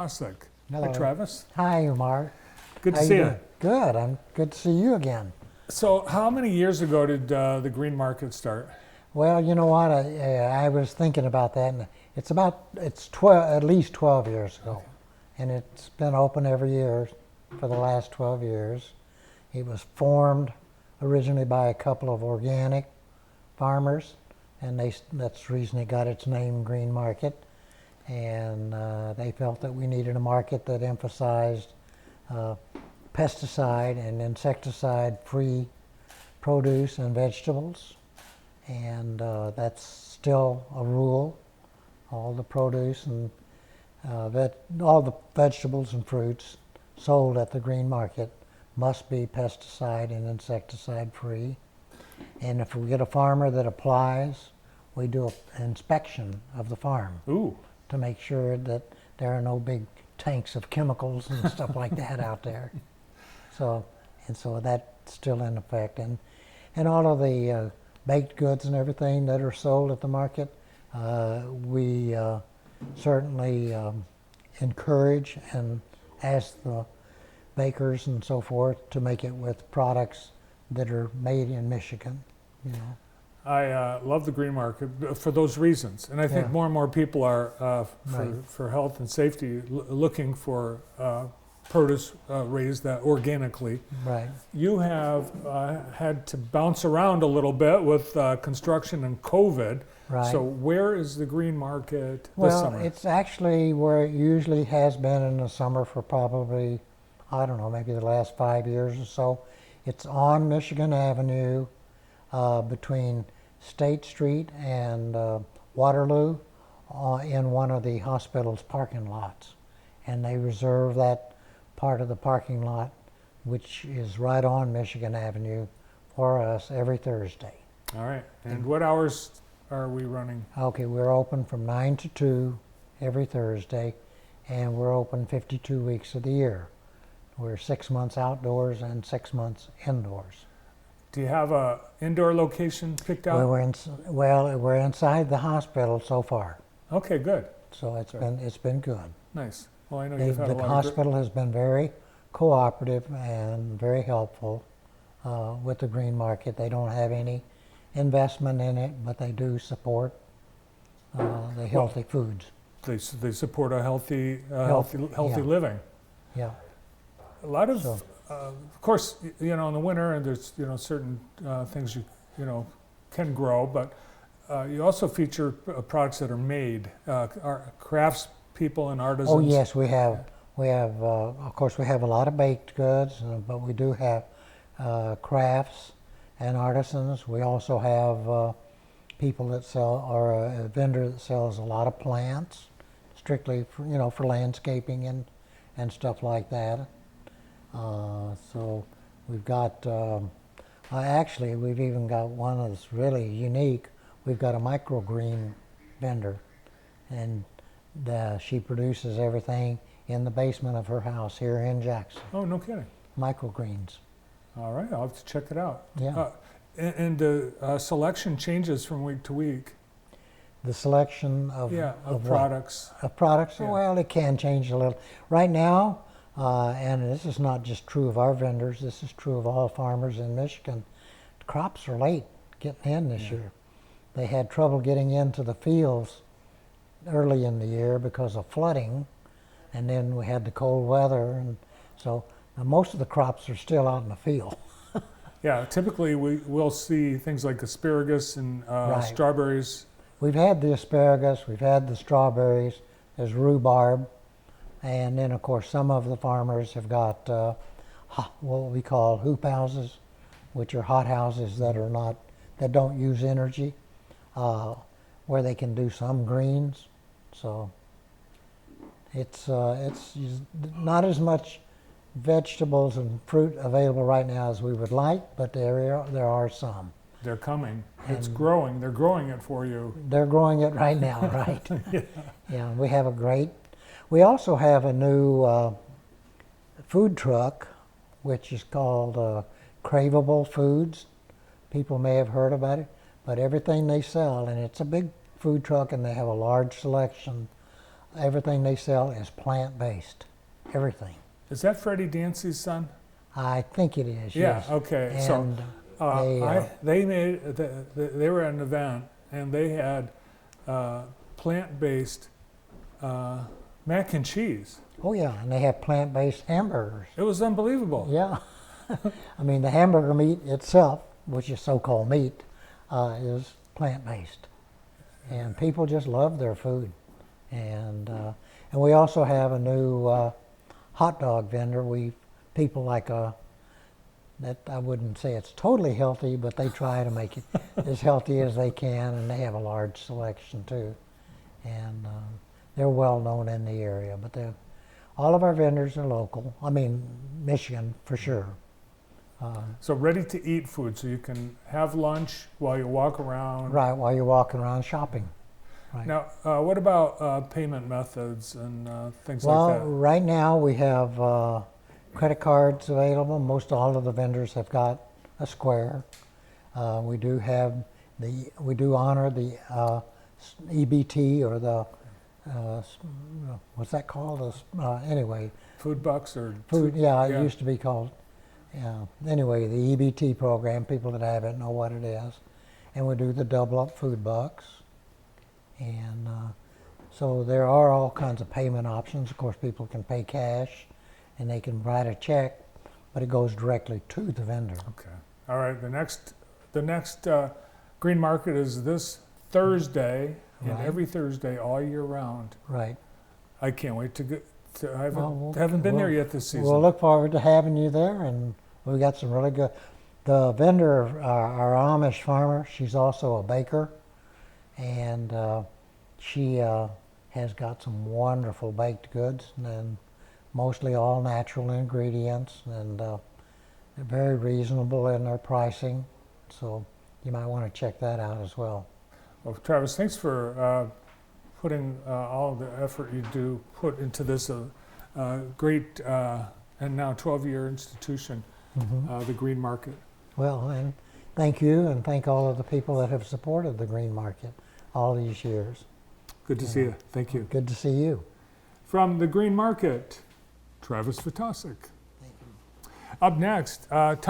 Oslick. Hi, Hello. Travis. Hi, Umar. Good to How you see you. doing? Good. I'm good to see you again. So, how many years ago did the green market start? Well, you know what? I was thinking about that, and it's 12, at least 12 years ago, Okay. and it's been open every year for the last 12 years. It was formed originally by a couple of organic farmers, and that's the reason it got its name, Green Market. And they felt that we needed a market that emphasized uh, pesticide and insecticide-free produce and vegetables, and that's still a rule. All the produce and all the vegetables and fruits sold at the green market must be pesticide and insecticide-free. And if we get a farmer that applies, we do an inspection of the farm Ooh, to make sure that there are no big tanks of chemicals and stuff like that out there. So, and so that's still in effect. And all of the baked goods and everything that are sold at the market, we certainly encourage and ask the bakers and so forth to make it with products that are made in Michigan, you know. I love the green market for those reasons, and I think Yeah. more and more people are Right. for health and safety looking for produce raised organically. Right. You have had to bounce around a little bit with construction and COVID. Right. So, where is the green market this Well, summer? it's actually where it usually has been in the summer for probably, I don't know, maybe the last 5 years or so. It's on Michigan Avenue between State Street and Waterloo in one of the hospital's parking lots. And they reserve that part of the parking lot, which is right on Michigan Avenue, for us every Thursday. All right. And what hours are we running? Okay, we're open from 9 to 2 every Thursday, and we're open 52 weeks of the year. We're 6 months outdoors and 6 months indoors. Do you have a indoor location picked Well, out? we're inside the hospital so far, Okay, good. so Good. it's been good. Nice. Well, I know They, you've had a the lot of hospital has been very cooperative and very helpful with the green market. They don't have any investment in it, but they do support the healthy foods. they support a healthy Yeah. living. Yeah. A lot of So of course, in the winter, and there's certain things you can grow, but you also feature products that are made. Our crafts people and artisans. oh yes, we have of course we have a lot of baked goods, but we do have crafts and artisans. We also have people that sell, or a vendor that sells a lot of plants, strictly for landscaping and stuff like that. So we've got actually we've even got one that's really unique. We've got a microgreen vendor, and she produces everything in the basement of her house here in Jackson. Oh, no kidding. Microgreens. All right, I'll have to check it out. Yeah. And the selection changes from week to week. The selection of Of what? products. Of products. Yeah. Well, it can change a little. Right now, and this is not just true of our vendors. This is true of all farmers in Michigan. Crops are late getting in this Yeah. year. They had trouble getting into the fields early in the year because of flooding, and then we had the cold weather, and so most of the crops are still out in the field. Yeah, typically we'll see things like asparagus and Right. strawberries. We've had the asparagus, we've had the strawberries, there's rhubarb, and then of course some of the farmers have got what we call hoop houses, which are hot houses that don't use energy, where they can do some greens. So it's not as much vegetables and fruit available right now as we would like, but there are some. They're coming. It's And- growing. They're growing it for you. They're growing it right now, right? Yeah. Yeah, we also have a new food truck, which is called Craveable Foods. People may have heard about it, but everything they sell, and it's a big food truck, and they have a large selection everything they sell is plant-based. Everything. Is that Freddie Dancy's son? I think it is. Yeah. Yes. Okay. And So they, they made they were at an event and they had plant-based mac and cheese. oh yeah, and they have plant-based hamburgers. It was unbelievable. Yeah. I mean, the hamburger meat itself, which is so-called meat, is plant-based, and people just love their food. And we also have a new hot dog vendor. People like that I wouldn't say it's totally healthy, but they try to make it as healthy as they can, and they have a large selection too. And they're well known in the area, but all of our vendors are local. I mean, Michigan for sure. So ready to eat food, so you can have lunch while you walk around. Right, while you're walking around shopping. Right. Now, what about payment methods and things Well, like that? right now we have credit cards available. Most all of the vendors have got a Square. We do honor the EBT, or the what's that called? Anyway, Food bucks or food. Yeah, it yeah. used to be called. Yeah. Anyway, the EBT program. People that have it know what it is, and we do the double up food bucks. And so there are all kinds of payment options. Of course, people can pay cash, and they can write a check, but it goes directly to the vendor. Okay. All right. The next green market is this Thursday, and Right. every Thursday all year round. Right. I can't wait to get. I Well, haven't been there we'll- yet this season. We'll look forward to having you there, and we got some really good. The vendor, our Amish farmer, she's also a baker, and she has got some wonderful baked goods, and mostly all natural ingredients, and they're very reasonable in their pricing. So you might want to check that out as well. Well, Travis, thanks for putting all the effort you do put into this great and now 12-year institution, the Green Market. Well, and thank you, and thank all of the people that have supported the Green Market all these years. Good to see you. Thank you. Good to see you. From the Green Market, Travis Vitosik. Up next, Tom